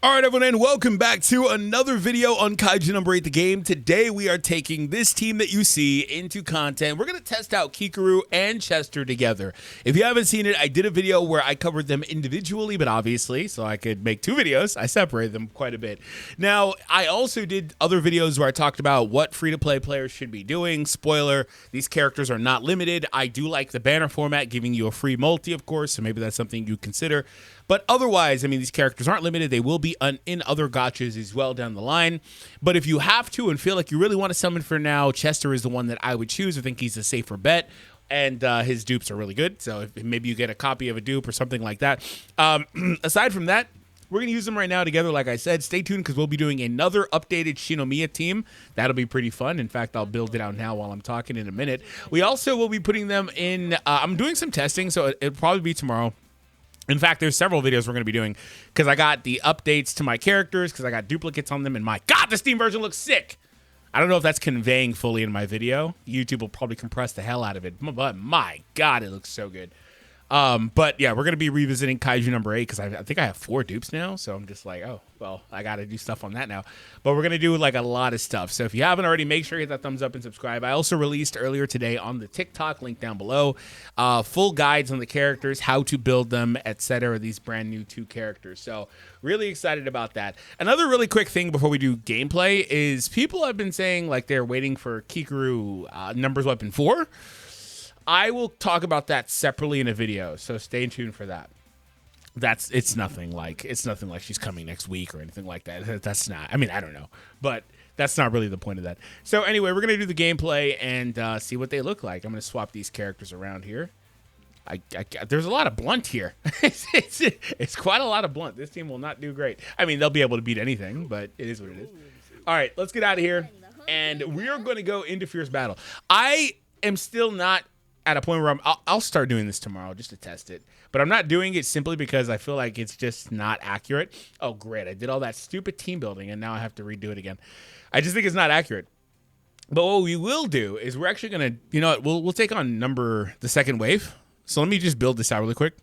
All right, everyone, and welcome back to another video on Kaiju No. 8 the game. Today, we are taking this team that you see into content. We're going to test out Kikoru and Chester together. If you haven't seen it, I did a video where I covered them individually, but obviously, so I could make two videos, I separated them quite a bit. Now, I also did other videos where I talked about what free-to-play players should be doing. Spoiler, these characters are not limited. I do like the banner format, giving you a free multi, of course, so maybe that's something you consider. But otherwise, I mean, these characters aren't limited. They will be in other gachas as well down the line. But if you have to and feel like you really want to summon for now, Chester is the one that I would choose. I think he's a safer bet. And his dupes are really good. So if maybe you get a copy of a dupe or something like that. Aside from that, we're going to use them right now together. Like I said, stay tuned because we'll be doing another updated Shinomiya team. That'll be pretty fun. In fact, I'll build it out now while I'm talking in a minute. We also will be putting them in. I'm doing some testing, so it'll probably be tomorrow. In fact, there's several videos we're going to be doing because I got the updates to my characters because I got duplicates on them. And my God, the Steam version looks sick. I don't know if that's conveying fully in my video. YouTube will probably compress the hell out of it. But my God, it looks so good. But yeah, we're going to be revisiting Kaiju No. 8 because I think I have 4 dupes now. So I'm just like, oh, well, I got to do stuff on that now. But we're going to do like a lot of stuff. So if you haven't already, make sure you hit that thumbs up and subscribe. I also released earlier today on the TikTok, link down below, full guides on the characters, how to build them, etc. These brand new 2 characters. So really excited about that. Another really quick thing before we do gameplay is people have been saying like they're waiting for Kikoru Numbers Weapon 4. I will talk about that separately in a video, so stay tuned for that. It's nothing like she's coming next week or anything like that. That's not. I mean, I don't know, but that's not really the point of that. So anyway, we're gonna do the gameplay and see what they look like. I'm gonna swap these characters around here. There's a lot of blunt here. it's quite a lot of blunt. This team will not do great. I mean, they'll be able to beat anything, but it is what it is. All right, let's get out of here, and we are going to go into fierce battle. I am still not at a point where I'll start doing this tomorrow just to test it. But I'm not doing it simply because I feel like it's just not accurate. Oh, great. I did all that stupid team building, and now I have to redo it again. I just think it's not accurate. But what we will do is we're actually going to, you know what, we'll take on the second wave. So let me just build this out really quick.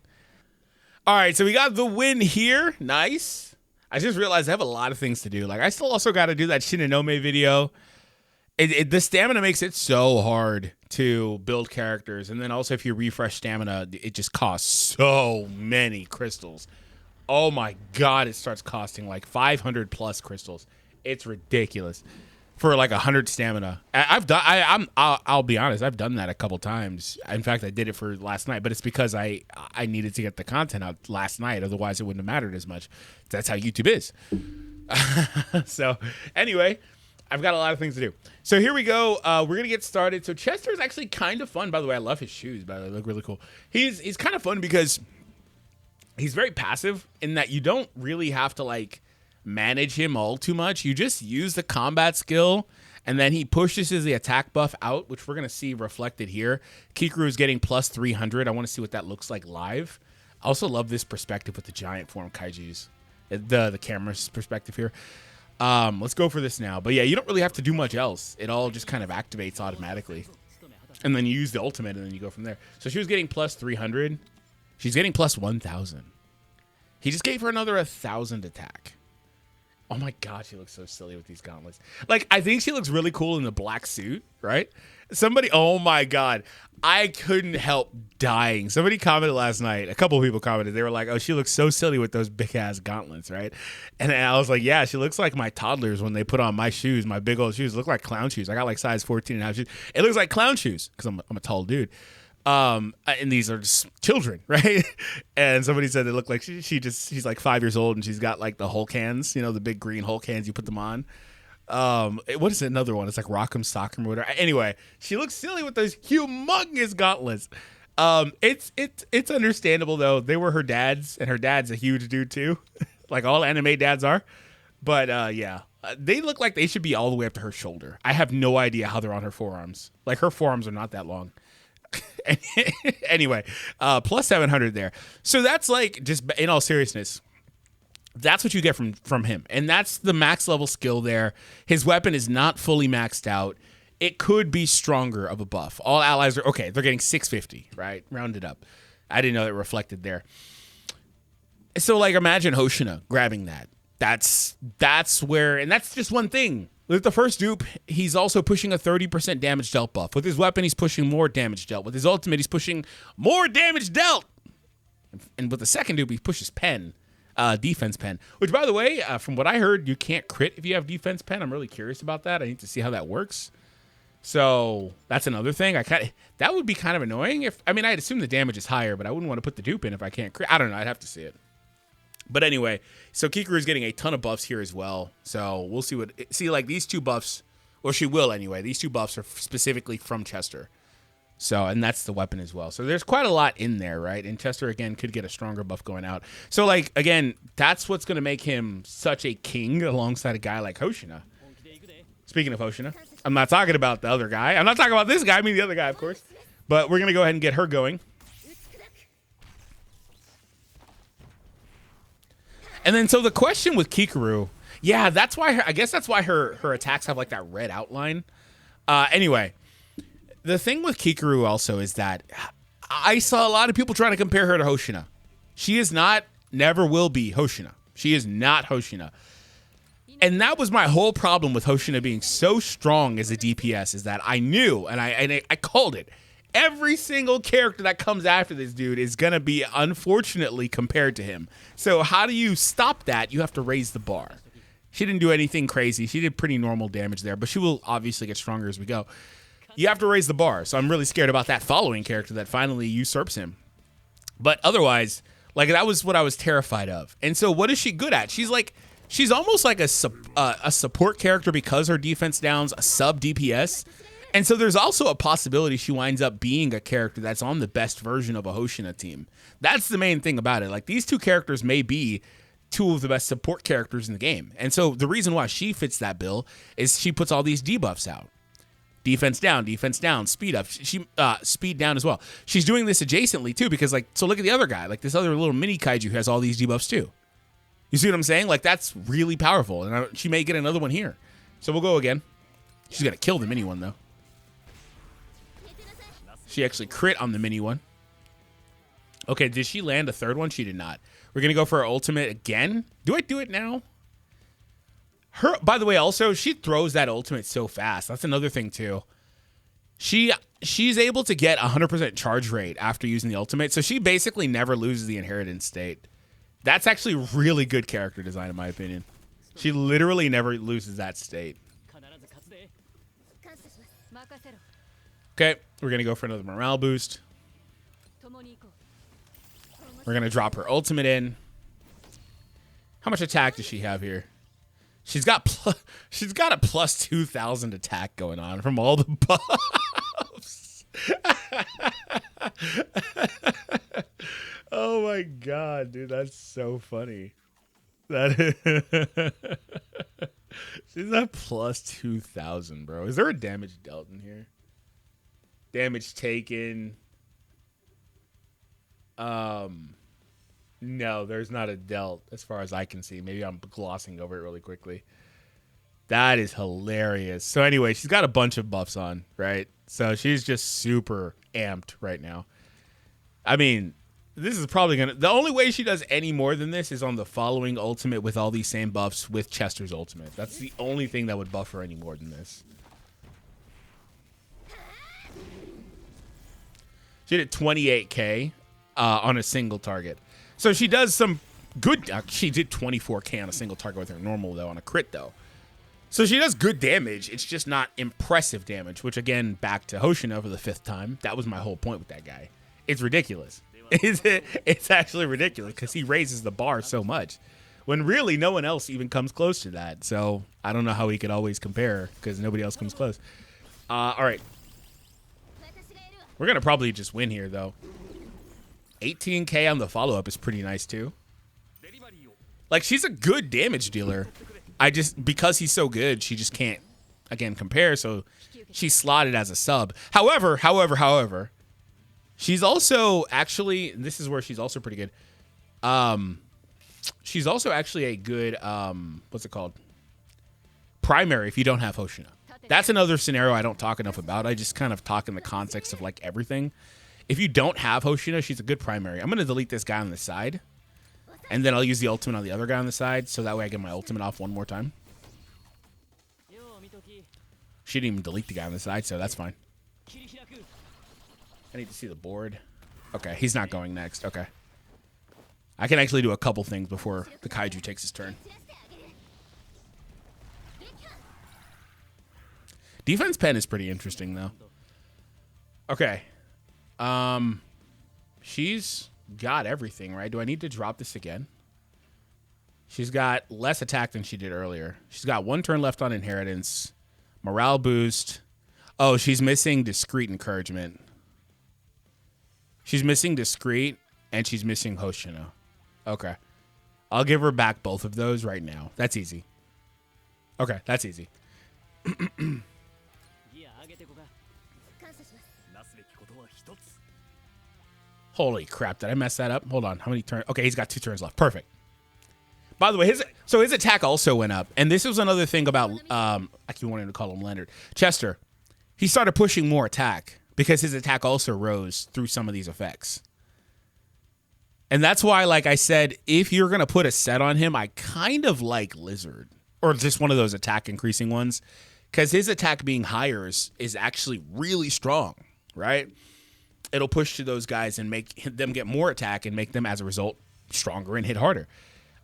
All right, so we got the win here. Nice. I just realized I have a lot of things to do. Like, I still also got to do that Shinonome video. The stamina makes it so hard to build characters. And then also if you refresh stamina, it just costs so many crystals. Oh my God, it starts costing like 500 plus crystals. It's ridiculous for like 100 stamina. I'll be honest, I've done that a couple times. In fact, I did it for last night, but it's because I needed to get the content out last night. Otherwise, it wouldn't have mattered as much. That's how YouTube is. So anyway, I've got a lot of things to do. So here we go. We're going to get started. So Chester is actually kind of fun. By the way, I love his shoes. By the way, they look really cool. He's kind of fun because he's very passive in that you don't really have to like manage him all too much. You just use the combat skill and then he pushes the attack buff out, which we're going to see reflected here. Kikoru is getting plus 300. I want to see what that looks like live. I also love this perspective with the giant form kaijus. The camera's perspective here. Let's go for this now. But yeah, you don't really have to do much else. It all just kind of activates automatically. And then you use the ultimate and then you go from there. So she was getting plus 300. She's getting plus 1,000. He just gave her another 1,000 attack. Oh my God, she looks so silly with these gauntlets. Like, I think she looks really cool in the black suit, right? Oh my God, I couldn't help dying. Somebody commented last night, a couple of people commented, they were like, oh, she looks so silly with those big ass gauntlets, right? And I was like, yeah, she looks like my toddlers when they put on my shoes, my big old shoes, look like clown shoes. I got like size 14 and a half shoes. It looks like clown shoes because I'm a tall dude. And these are just children, right? And somebody said they look like she's like 5 years old and she's got like the Hulk hands, you know, the big green Hulk hands, you put them on. What is another one? It's like Rock'em Sock'em or whatever. Anyway, she looks silly with those humongous gauntlets. It's understandable though. They were her dad's and her dad's a huge dude too. Like all anime dads are. But, yeah, they look like they should be all the way up to her shoulder. I have no idea how they're on her forearms. Like her forearms are not that long. Anyway, plus 700 there. So that's like, just in all seriousness, that's what you get from him. And that's the max level skill there. His weapon is not fully maxed out. It could be stronger of a buff. All allies are, okay, they're getting 650, right? Rounded up. I didn't know that reflected there. So like imagine HOSHINA grabbing that. that's where, and that's just one thing. With the first dupe, he's also pushing a 30% damage dealt buff. With his weapon, he's pushing more damage dealt. With his ultimate, he's pushing more damage dealt. And with the second dupe, he pushes pen, defense pen. Which, by the way, from what I heard, you can't crit if you have defense pen. I'm really curious about that. I need to see how that works. So that's another thing. That would be kind of annoying. I'd assume the damage is higher, but I wouldn't want to put the dupe in if I can't crit. I don't know. I'd have to see it. But anyway, so Kikoru is getting a ton of buffs here as well. So we'll see like these two buffs, or she will anyway. These two buffs are specifically from Chester. So, and that's the weapon as well. So there's quite a lot in there, right? And Chester, again, could get a stronger buff going out. So, like, again, that's what's going to make him such a king alongside a guy like HOSHINA. Speaking of HOSHINA, I'm not talking about the other guy. I'm not talking about this guy. I mean the other guy, of course. But we're going to go ahead and get her going. And then, so the question with Kikoru, yeah, that's why I guess that's why her attacks have like that red outline. Anyway, the thing with Kikoru also is that I saw a lot of people trying to compare her to HOSHINA. She is not, never will be HOSHINA. She is not HOSHINA. And that was my whole problem with HOSHINA being so strong as a DPS, is that I knew, and I called it. Every single character that comes after this dude is going to be, unfortunately, compared to him. So how do you stop that? You have to raise the bar. She didn't do anything crazy. She did pretty normal damage there, but she will obviously get stronger as we go. You have to raise the bar. So I'm really scared about that following character that finally usurps him. But otherwise, like, that was what I was terrified of. And so what is she good at? She's almost like a support character because her defense down's a sub DPS. And so there's also a possibility she winds up being a character that's on the best version of a HOSHINA team. That's the main thing about it. Like, these two characters may be two of the best support characters in the game. And so the reason why she fits that bill is she puts all these debuffs out. Defense down, speed up. She speed down as well. She's doing this adjacently too, because, like, so look at the other guy. Like, this other little mini kaiju has all these debuffs too. You see what I'm saying? Like, that's really powerful. And she may get another one here. So we'll go again. She's going to kill the mini one, though. She actually crit on the mini one. Okay, did she land a third one? She did not. We're going to go for her ultimate again. Do I do it now? By the way, also, she throws that ultimate so fast. That's another thing, too. She's able to get 100% charge rate after using the ultimate, so she basically never loses the inheritance state. That's actually really good character design, in my opinion. She literally never loses that state. Okay, we're going to go for another morale boost. We're going to drop her ultimate in. How much attack does she have here? She's got a plus 2,000 attack going on from all the buffs. Oh my god, dude, that's so funny. She's at plus 2,000, bro. Is there a damage dealt in here? Damage taken. No, there's not a dealt as far as I can see. Maybe I'm glossing over it really quickly. That is hilarious. So anyway, she's got a bunch of buffs on, right? So she's just super amped right now. I mean, this is probably going to... The only way she does any more than this is on the following ultimate with all these same buffs with Chester's ultimate. That's the only thing that would buff her any more than this. She did 28k on a single target. So she does some good... she did 24k on a single target with her normal, though, on a crit, though. So she does good damage. It's just not impressive damage, which, again, back to HOSHINA for the 5th time. That was my whole point with that guy. It's ridiculous. It's actually ridiculous because he raises the bar so much when really no one else even comes close to that. So I don't know how he could always compare because nobody else comes close. All right. We're going to probably just win here, though. 18k on the follow-up is pretty nice, too. Like, she's a good damage dealer. Because he's so good, she just can't, again, compare, so she's slotted as a sub. However, she's also actually, this is where she's also pretty good. She's also actually a good, what's it called? Primary if you don't have HOSHINA. That's another scenario I don't talk enough about. I just kind of talk in the context of, like, everything. If you don't have HOSHINA, she's a good primary. I'm going to delete this guy on the side. And then I'll use the ultimate on the other guy on the side, so that way I get my ultimate off one more time. She didn't even delete the guy on the side, so that's fine. I need to see the board. Okay, he's not going next. Okay. I can actually do a couple things before the Kaiju takes his turn. Defense pen is pretty interesting, though. Okay. She's got everything, right? Do I need to drop this again? She's got less attack than she did earlier. She's got 1 turn left on Inheritance. Morale boost. Oh, she's missing Discreet Encouragement. She's missing Discreet, and she's missing HOSHINA. Okay. I'll give her back both of those right now. That's easy. Okay, that's easy. Holy crap, did I mess that up? Hold on, how many turns? Okay, he's got 2 turns left. Perfect. By the way, his attack also went up. And this was another thing about, I keep wanting to call him Leonard. Chester, he started pushing more attack because his attack also rose through some of these effects. And that's why, like I said, if you're going to put a set on him, I kind of like Lizard. Or just one of those attack increasing ones. Because his attack being higher is actually really strong, right? It'll push to those guys and make them get more attack and make them, as a result, stronger and hit harder.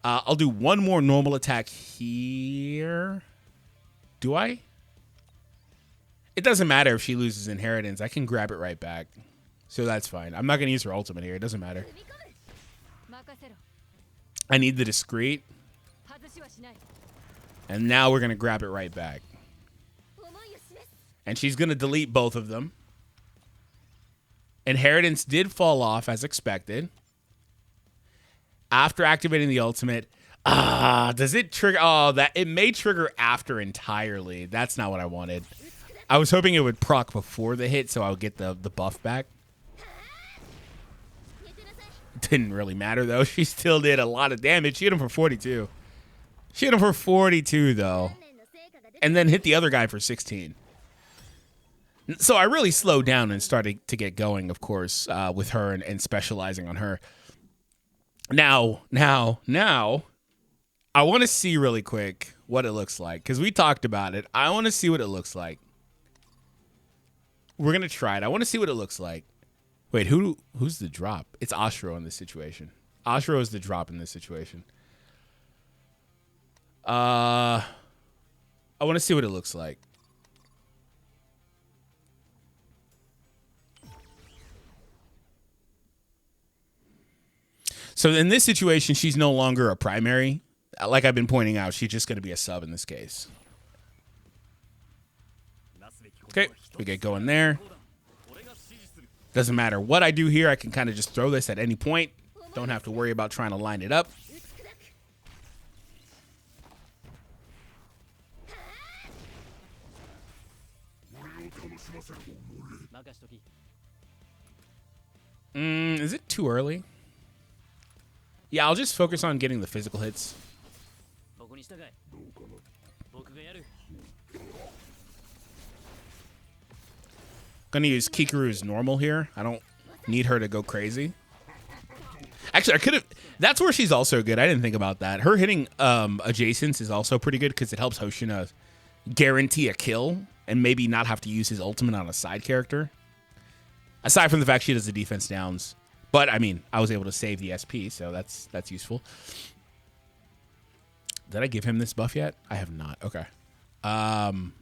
I'll do one more normal attack here. Do I? It doesn't matter if she loses Inheritance. I can grab it right back. So that's fine. I'm not going to use her ultimate here. It doesn't matter. I need the Discreet. And now we're going to grab it right back. And she's going to delete both of them. Inheritance did fall off as expected. After activating the ultimate, does it trigger? Oh, it may trigger after entirely. That's not what I wanted. I was hoping it would proc before the hit, so I would get the buff back. Didn't really matter though. She still did a lot of damage. She hit him for 42. She hit him for 42 though, and then hit the other guy for 16. So I really slowed down and started to get going, of course, with her and specializing on her. Now, I want to see really quick what it looks like, because we talked about it. I want to see what it looks like. We're going to try it. I want to see what it looks like. Wait, who's the drop? It's Ashro in this situation. Ashro is the drop in this situation. I want to see what it looks like. So in this situation, she's no longer a primary. Like I've been pointing out, she's just going to be a sub in this case. Okay, we get going there. Doesn't matter what I do here. I can kind of just throw this at any point. Don't have to worry about trying to line it up. Is it too early? Yeah, I'll just focus on getting the physical hits. Gonna use Kikoru's normal here. I don't need her to go crazy. Actually, I could have. That's where she's also good. I didn't think about that. Her hitting adjacents is also pretty good because it helps Hoshina guarantee a kill and maybe not have to use his ultimate on a side character. Aside from the fact she does the defense downs. But, I mean, I was able to save the SP, so that's useful. Did I give him this buff yet? I have not. Okay.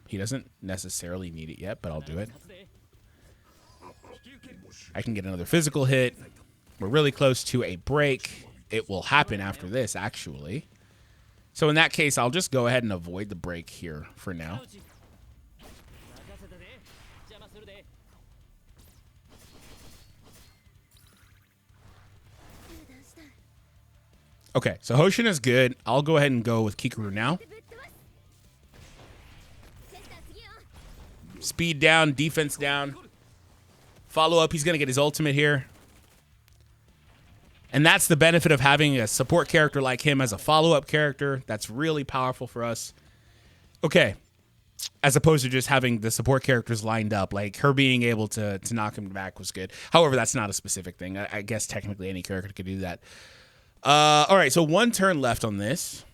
He doesn't necessarily need it yet, but I'll do it. I can get another physical hit. We're really close to a break. It will happen after this, actually. So in that case, I'll just go ahead and avoid the break here for now. Okay, so Hoshina's good. I'll go ahead and go with Kikoru now. Speed down, defense down. Follow up, he's going to get his ultimate here. And that's the benefit of having a support character like him as a follow-up character. That's really powerful for us. Okay. As opposed to just having the support characters lined up. Like, her being able to knock him back was good. However, that's not a specific thing. I guess technically any character could do that. All right, so 1 turn left on this.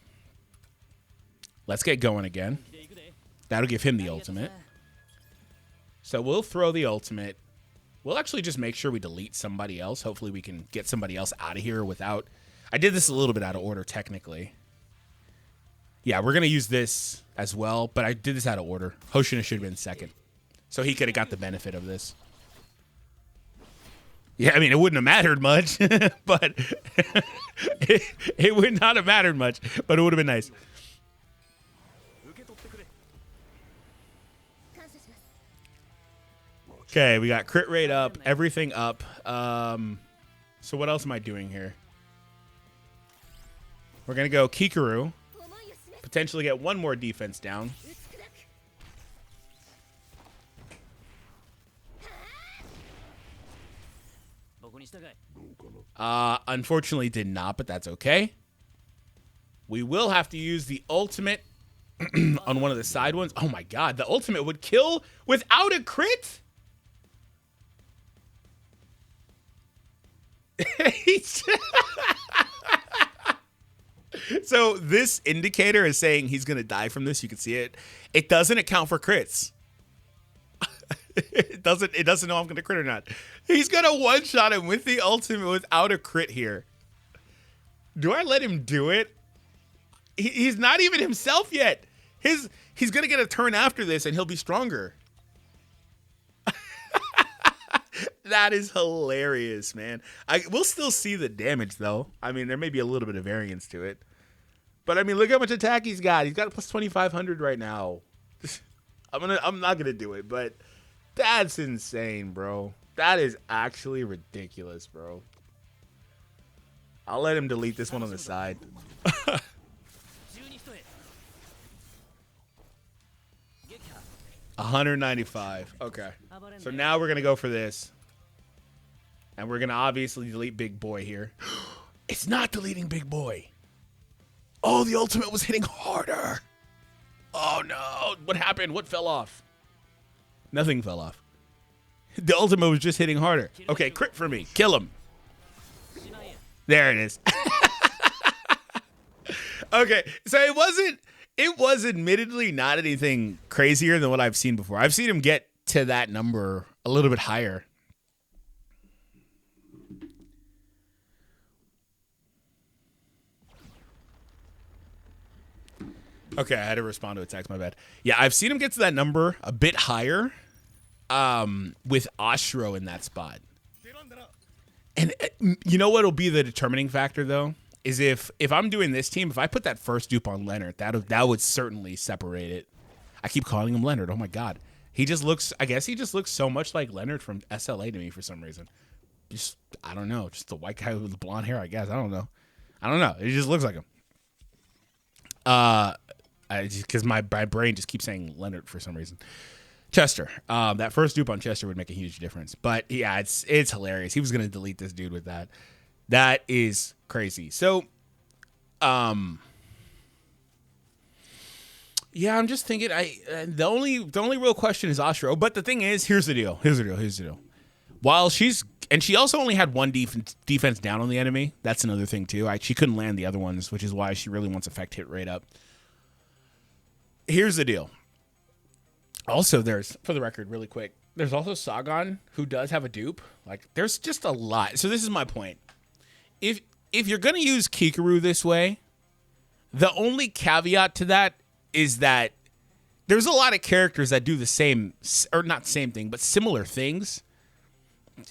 Let's get going again. That'll give him the ultimate. So we'll throw the ultimate. We'll actually just make sure we delete somebody else. Hopefully we can get somebody else out of here without... I did this a little bit out of order, technically. Yeah, we're going to use this as well, but I did this out of order. Hoshina should have been second. So he could have got the benefit of this. Yeah, I mean, it wouldn't have mattered much, but it would not have mattered much, but it would have been nice. Okay, we got crit rate up, everything up. So what else am I doing here? We're going to go Kikoru. Potentially get 1 more defense down. Unfortunately did not, but that's okay. We will have to use the ultimate on one of the side ones. Oh my god, the ultimate would kill without a crit? So this indicator is saying he's going to die from this. You can see it. It doesn't account for crits. It doesn't know I'm going to crit or not. He's going to one-shot him with the ultimate without a crit here. Do I let him do it? He's not even himself yet. He's going to get a turn after this and he'll be stronger. That is hilarious, man. We'll still see the damage, though. I mean, there may be a little bit of variance to it. But, I mean, look how much attack he's got. He's got plus 2,500 right now. I'm not going to do it, but that's insane, bro. That is actually ridiculous, bro. I'll let him delete this one on the side. 195. Okay. So now we're going to go for this. And we're going to obviously delete Big Boy here. It's not deleting Big Boy. Oh, the ultimate was hitting harder. Oh, no. What happened? What fell off? Nothing fell off. The ultimate was just hitting harder. Okay, crit for me. Kill him. There it is. Okay, so it was admittedly not anything crazier than what I've seen before. I've seen him get to that number a little bit higher. Okay, I had to respond to a text, my bad. Yeah, I've seen him get to that number a bit higher with Ashro in that spot. And you know what will be the determining factor, though? Is if I'm doing this team, if I put that first dupe on Leonard, that would certainly separate it. I keep calling him Leonard. Oh, my God. He just looks, I guess he just looks so much like Leonard from SLA to me for some reason. Just, I don't know. Just the white guy with the blonde hair, I guess. I don't know. It just looks like him. Because my brain just keeps saying Leonard for some reason. Chester. That first dupe on Chester would make a huge difference. But yeah, it's hilarious. He was gonna delete this dude with that. That is crazy. So, yeah, I'm just thinking. The only real question is Ashro. But the thing is, here's the deal. While she also only had 1 defense down on the enemy. That's another thing too. She couldn't land the other ones, which is why she really wants effect hit rate up. Here's the deal. Also, there's, for the record, really quick, there's also Sagan, who does have a dupe. Like, there's just a lot. So this is my point. If you're going to use Kikoru this way, the only caveat to that is that there's a lot of characters that do the same, or not same thing, but similar things.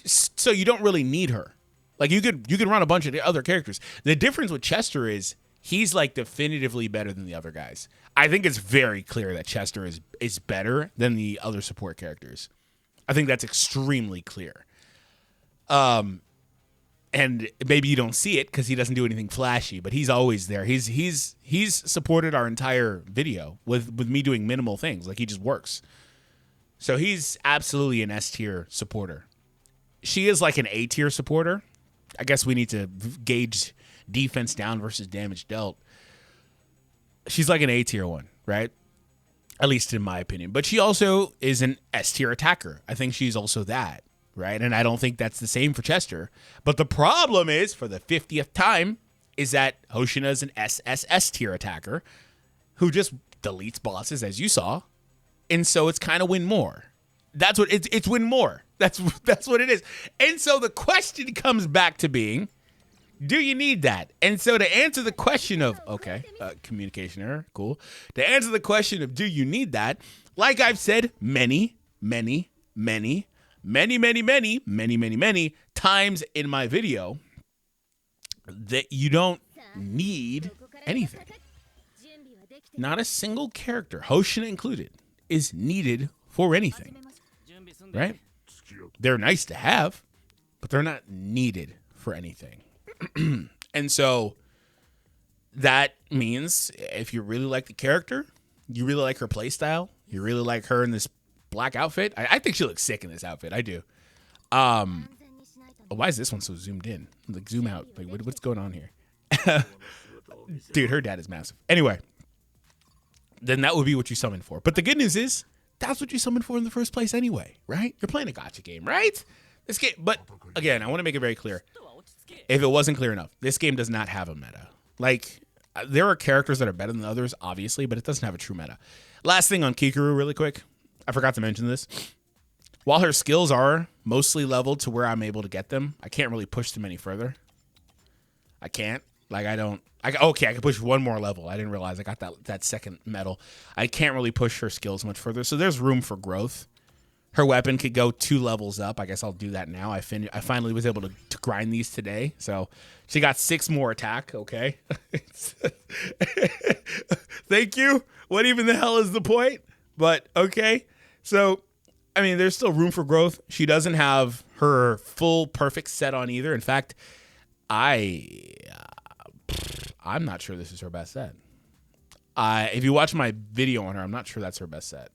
So you don't really need her. Like, you could run a bunch of other characters. The difference with Chester is he's, like, definitively better than the other guys. I think it's very clear that Chester is better than the other support characters. I think that's extremely clear. And maybe you don't see it because he doesn't do anything flashy, but he's always there. He's supported our entire video with me doing minimal things. Like, he just works. So he's absolutely an S tier supporter. She is like an A tier supporter. I guess we need to gauge defense down versus damage dealt. She's like an A tier one, right? At least in my opinion. But she also is an S tier attacker. I think she's also that, right? And I don't think that's the same for Chester. But the problem is, for the 50th time, is that Hoshina is an SSS tier attacker who just deletes bosses, as you saw. And so it's kind of win more. That's what it's win more. That's what it is. And so the question comes back to being, do you need that? And so to answer the question of, okay, communication error, cool. To answer the question of, do you need that? Like I've said many times in my video, that you don't need anything. Not a single character, Hoshina included, is needed for anything, right? They're nice to have, but they're not needed for anything. And so that means if you really like the character, you really like her playstyle, you really like her in this black outfit. I think she looks sick in this outfit. I do. Why is this one so zoomed in? Like zoom out. Like what's going on here? Dude, her dad is massive. Anyway, then that would be what you summon for. But the good news is that's what you summoned for in the first place anyway, right? You're playing a gacha game, right? This game, but again, I want to make it very clear. If it wasn't clear enough, this game does not have a meta. Like, there are characters that are better than others, obviously, but it doesn't have a true meta. Last thing on Kikoru, really quick. I forgot to mention this. While her skills are mostly leveled to where I'm able to get them, I can't really push them any further. I can't. Like, okay, I can push one more level. I didn't realize I got that second medal. I can't really push her skills much further, so there's room for growth. Her weapon could go 2 levels up. I guess I'll do that now. I finally was able to grind these today. So she got 6 more attack. Okay. Thank you. What even the hell is the point? But okay. So, I mean, there's still room for growth. She doesn't have her full perfect set on either. In fact, I'm not sure this is her best set. If you watch my video on her, I'm not sure that's her best set.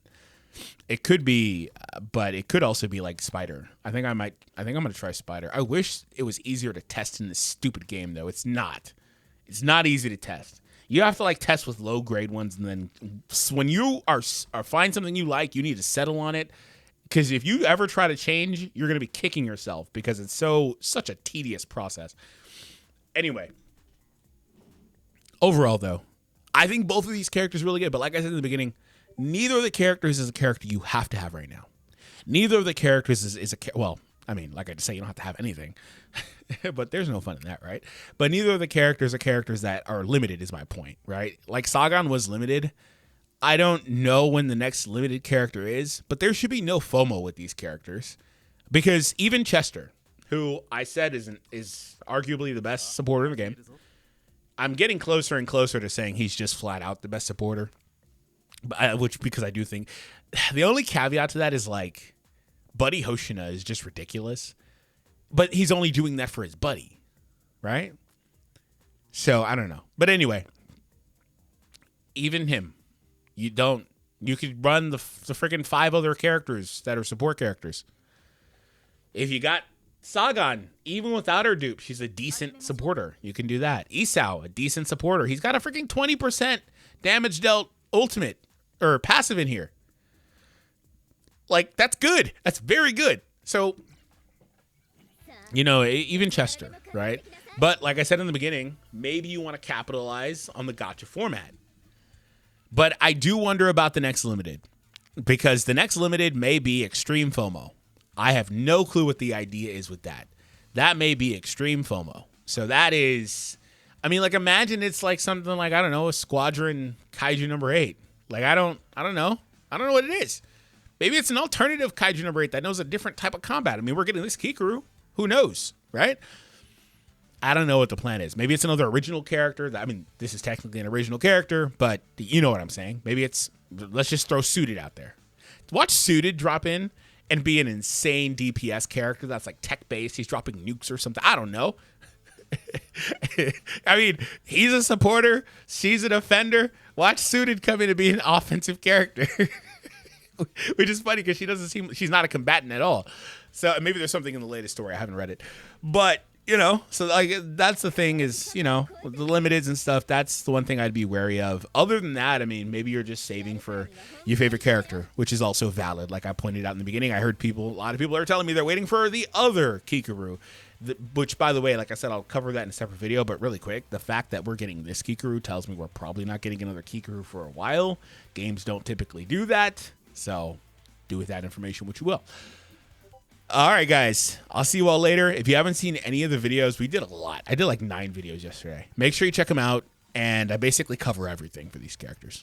It could be, but it could also be like Spider. I think I'm going to try Spider. I wish it was easier to test in this stupid game, though. It's not. It's not easy to test. You have to like test with low grade ones, and then when you are find something you like, you need to settle on it. Because if you ever try to change, you're going to be kicking yourself because it's such a tedious process. Anyway, overall though, I think both of these characters are really good. But like I said in the beginning, neither of the characters is a character you have to have right now. Neither of the characters is well, I mean, like I just say, you don't have to have anything. But there's no fun in that, right? But neither of the characters are characters that are limited is my point, right? Like Sagan was limited. I don't know when the next limited character is, but there should be no FOMO with these characters. Because even Chester, who I said is arguably the best supporter in the game, I'm getting closer and closer to saying he's just flat out the best supporter. Because I do think the only caveat to that is like Buddy Hoshina is just ridiculous, but he's only doing that for his buddy, right? So I don't know. But anyway, even him, you could run the freaking 5 other characters that are support characters. If you got Sagan, even without her dupe, she's a decent supporter. You can do that. Isao, a decent supporter. He's got a freaking 20% damage dealt ultimate or passive in here. Like, that's good. That's very good. So, even Chester, right? But like I said in the beginning, maybe you want to capitalize on the gacha format. But I do wonder about the next limited, because the next limited may be extreme FOMO. I have no clue what the idea is with that. That may be extreme FOMO. So that is, imagine it's like something like, I don't know, a Squadron Kaiju number 8. Like, I don't know. I don't know what it is. Maybe it's an alternative Kaiju number 8 that knows a different type of combat. We're getting this Kikoru. Who knows, right? I don't know what the plan is. Maybe it's another original character. This is technically an original character, but you know what I'm saying. Maybe let's just throw Suited out there. Watch Suited drop in and be an insane DPS character that's like tech-based. He's dropping nukes or something. I don't know. He's a supporter. She's a defender. Watch Suited come in and be an offensive character. Which is funny because she's not a combatant at all. So maybe there's something in the latest story. I haven't read it. But, so like that's the thing is, with the limiteds and stuff, that's the one thing I'd be wary of. Other than that, maybe you're just saving for your favorite character, which is also valid. Like I pointed out in the beginning, I heard a lot of people are telling me they're waiting for the other Kikoru. which, by the way, like I said, I'll cover that in a separate video, but really quick, the fact that we're getting this Kikoru tells me we're probably not getting another Kikoru for a while. Games don't typically do that, so do with that information what you will. All right, guys, I'll see you all later. If you haven't seen any of the videos, we did a lot. I did like 9 videos yesterday. Make sure you check them out, and I basically cover everything for these characters.